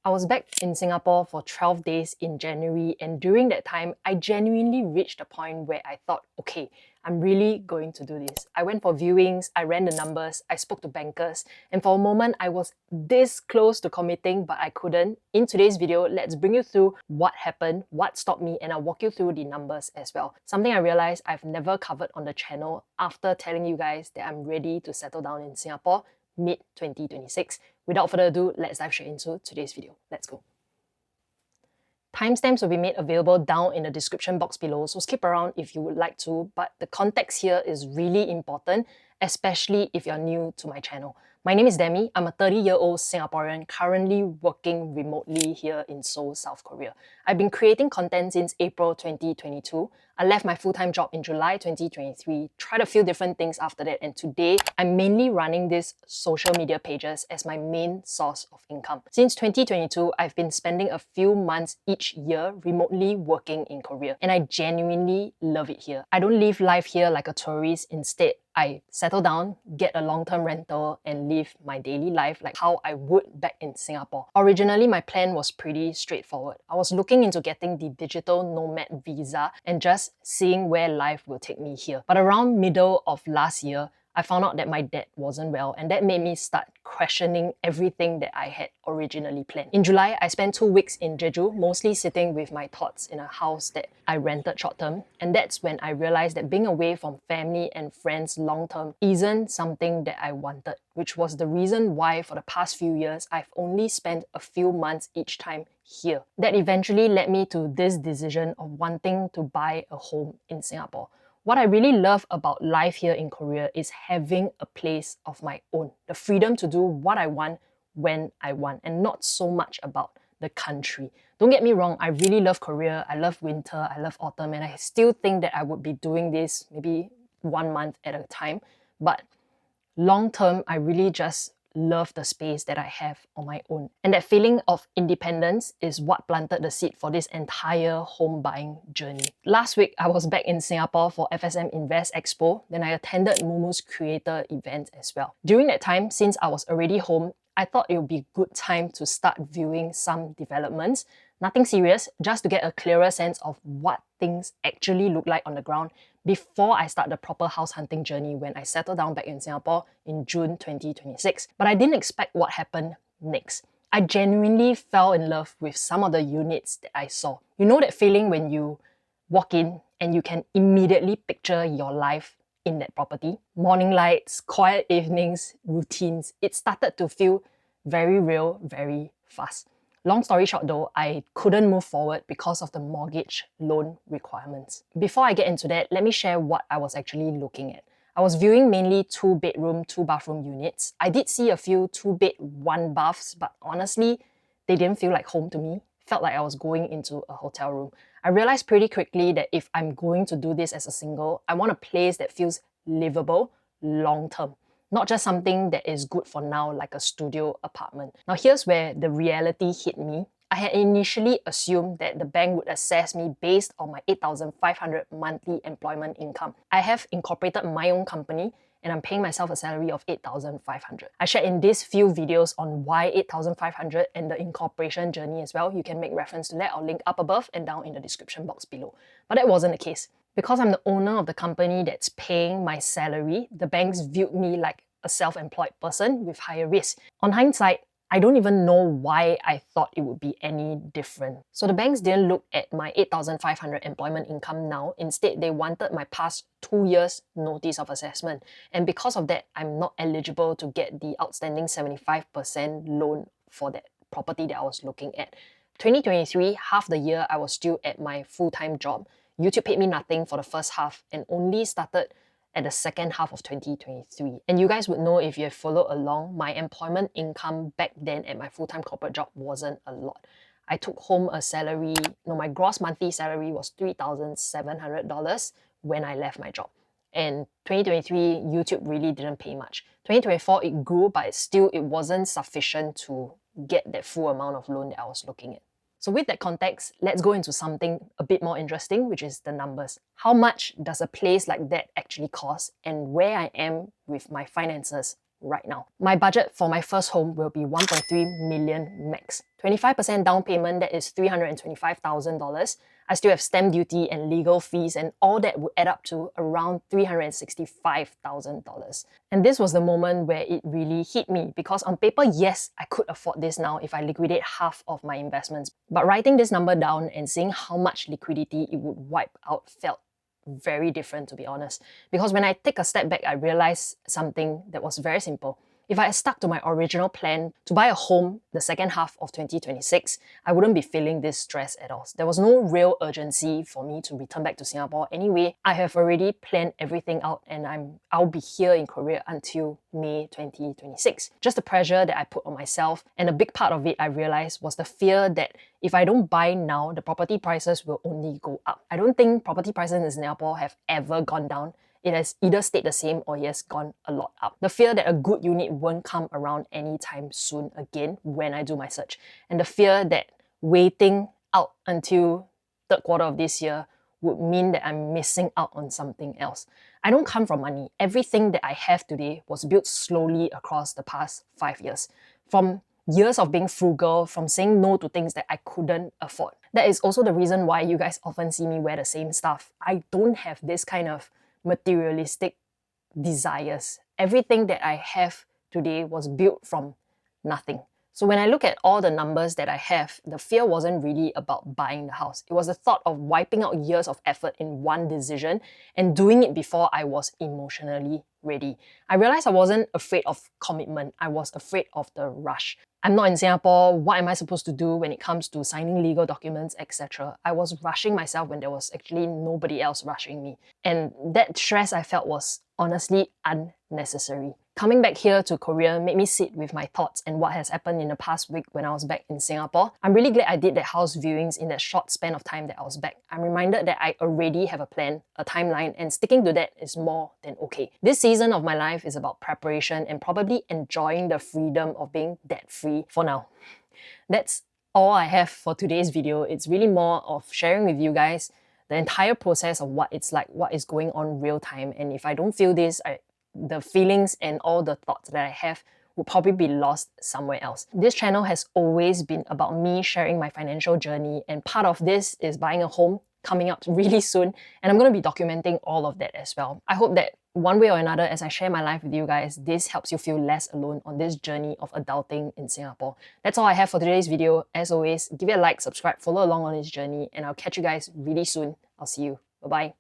I was back in Singapore for 12 days in January, and during that time, I genuinely reached a point where I thought, okay, I'm really going to do this. I went for viewings, I ran the numbers, I spoke to bankers, and for a moment, I was this close to committing, but I couldn't. In today's video, let's bring you through what happened, what stopped me, and I'll walk you through the numbers as well. Something I realized I've never covered on the channel after telling you guys that I'm ready to settle down in Singapore mid-2026. Without further ado, let's dive straight into today's video. Let's go. Timestamps will be made available down in the description box below, so skip around if you would like to, but the context here is really important, especially if you're new to my channel. My name is Demi. I'm a 30-year-old Singaporean currently working remotely here in Seoul, South Korea. I've been creating content since April 2022. I left my full-time job in July 2023, tried a few different things after that, and today I'm mainly running these social media pages as my main source of income. Since 2022, I've been spending a few months each year remotely working in Korea, and I genuinely love it here. I don't live life here like a tourist. Instead, I settle down, get a long-term rental, and live my daily life like how I would back in Singapore. Originally, my plan was pretty straightforward. I was looking into getting the digital nomad visa and just seeing where life will take me here. But around middle of last year, I found out that my dad wasn't well, and that made me start questioning everything that I had originally planned. In July, I spent 2 weeks in Jeju, mostly sitting with my thoughts in a house that I rented short term, and that's when I realized that being away from family and friends long term isn't something that I wanted, which was the reason why for the past few years, I've only spent a few months each time here. That eventually led me to this decision of wanting to buy a home in Singapore. What I really love about life here in Korea is having a place of my own, the freedom to do what I want when I want, and not so much about the country. Don't get me wrong, I really love Korea, I love winter, I love autumn, and I still think that I would be doing this maybe 1 month at a time. But long term, I really just love the space that I have on my own. And that feeling of independence is what planted the seed for this entire home buying journey. Last week, I was back in Singapore for FSM Invest Expo. Then I attended Mumu's creator event as well. During that time, since I was already home, I thought it would be a good time to start viewing some developments. Nothing serious, just to get a clearer sense of what things actually look like on the ground before I start the proper house hunting journey when I settle down back in Singapore in June 2026. But I didn't expect what happened next. I genuinely fell in love with some of the units that I saw. You know that feeling when you walk in and you can immediately picture your life in that property? Morning lights, quiet evenings, routines. It started to feel very real, very fast. Long story short though, I couldn't move forward because of the mortgage loan requirements. Before I get into that, let me share what I was actually looking at. I was viewing mainly 2-bedroom, 2-bathroom units. I did see a few 2-bed, 1-baths, but honestly, they didn't feel like home to me. Felt like I was going into a hotel room. I realized pretty quickly that if I'm going to do this as a single, I want a place that feels livable long term. Not just something that is good for now, like a studio apartment. Now here's where the reality hit me. I had initially assumed that the bank would assess me based on my 8,500 monthly employment income. I have incorporated my own company and I'm paying myself a salary of 8,500. I shared in these few videos on why 8,500 and the incorporation journey as well. You can make reference to that. I'll link up above and down in the description box below. But that wasn't the case. Because I'm the owner of the company that's paying my salary, the banks viewed me like a self-employed person with higher risk. On hindsight, I don't even know why I thought it would be any different. So the banks didn't look at my 8,500 employment income now. Instead, they wanted my past 2 years notice of assessment. And because of that, I'm not eligible to get the outstanding 75% loan for that property that I was looking at. 2023, half the year, I was still at my full-time job. YouTube paid me nothing for the first half and only started at the second half of 2023. And you guys would know if you have followed along, my employment income back then at my full-time corporate job wasn't a lot. I took home a salary, my gross monthly salary was $3,700 when I left my job. And 2023, YouTube really didn't pay much. 2024, it grew, but still it wasn't sufficient to get that full amount of loan that I was looking at. So with that context, let's go into something a bit more interesting, which is the numbers. How much does a place like that actually cost and where I am with my finances right now. My budget for my first home will be 1.3 million max. 25% down payment, that is $325,000. I still have stamp duty and legal fees, and all that would add up to around $365,000. And this was the moment where it really hit me, because on paper, yes, I could afford this now if I liquidate half of my investments. But writing this number down and seeing how much liquidity it would wipe out felt very different, to be honest. Because when I take a step back, I realized something that was very simple. If I had stuck to my original plan to buy a home the second half of 2026, I wouldn't be feeling this stress at all. There was no real urgency for me to return back to Singapore anyway. I have already planned everything out, and I'll be here in Korea until May 2026. Just the pressure that I put on myself, and a big part of it I realized was the fear that if I don't buy now, the property prices will only go up. I don't think property prices in Singapore have ever gone down. It has either stayed the same or it has gone a lot up. The fear that a good unit won't come around anytime soon again when I do my search. And the fear that waiting out until third quarter of this year would mean that I'm missing out on something else. I don't come from money. Everything that I have today was built slowly across the past 5 years. From years of being frugal, from saying no to things that I couldn't afford. That is also the reason why you guys often see me wear the same stuff. I don't have this kind of materialistic desires. Everything that I have today was built from nothing. So when I look at all the numbers that I have, the fear wasn't really about buying the house. It was the thought of wiping out years of effort in one decision and doing it before I was emotionally ready. I realized I wasn't afraid of commitment. I was afraid of the rush. I'm not in Singapore. What am I supposed to do when it comes to signing legal documents, etc.? I was rushing myself when there was actually nobody else rushing me. And that stress I felt was honestly unnecessary. Coming back here to Korea made me sit with my thoughts and what has happened in the past week when I was back in Singapore. I'm really glad I did that house viewings in that short span of time that I was back. I'm reminded that I already have a plan, a timeline, and sticking to that is more than okay. This season of my life is about preparation and probably enjoying the freedom of being debt-free for now. That's all I have for today's video. It's really more of sharing with you guys the entire process of what it's like, what is going on real time. And if I don't feel this, the feelings and all the thoughts that I have will probably be lost somewhere else. This channel has always been about me sharing my financial journey, and part of this is buying a home coming up really soon, and I'm going to be documenting all of that as well. I hope that one way or another, as I share my life with you guys, this helps you feel less alone on this journey of adulting in Singapore. That's all I have for today's video. As always, give it a like, subscribe, follow along on this journey, and I'll catch you guys really soon. I'll see you. Bye-bye.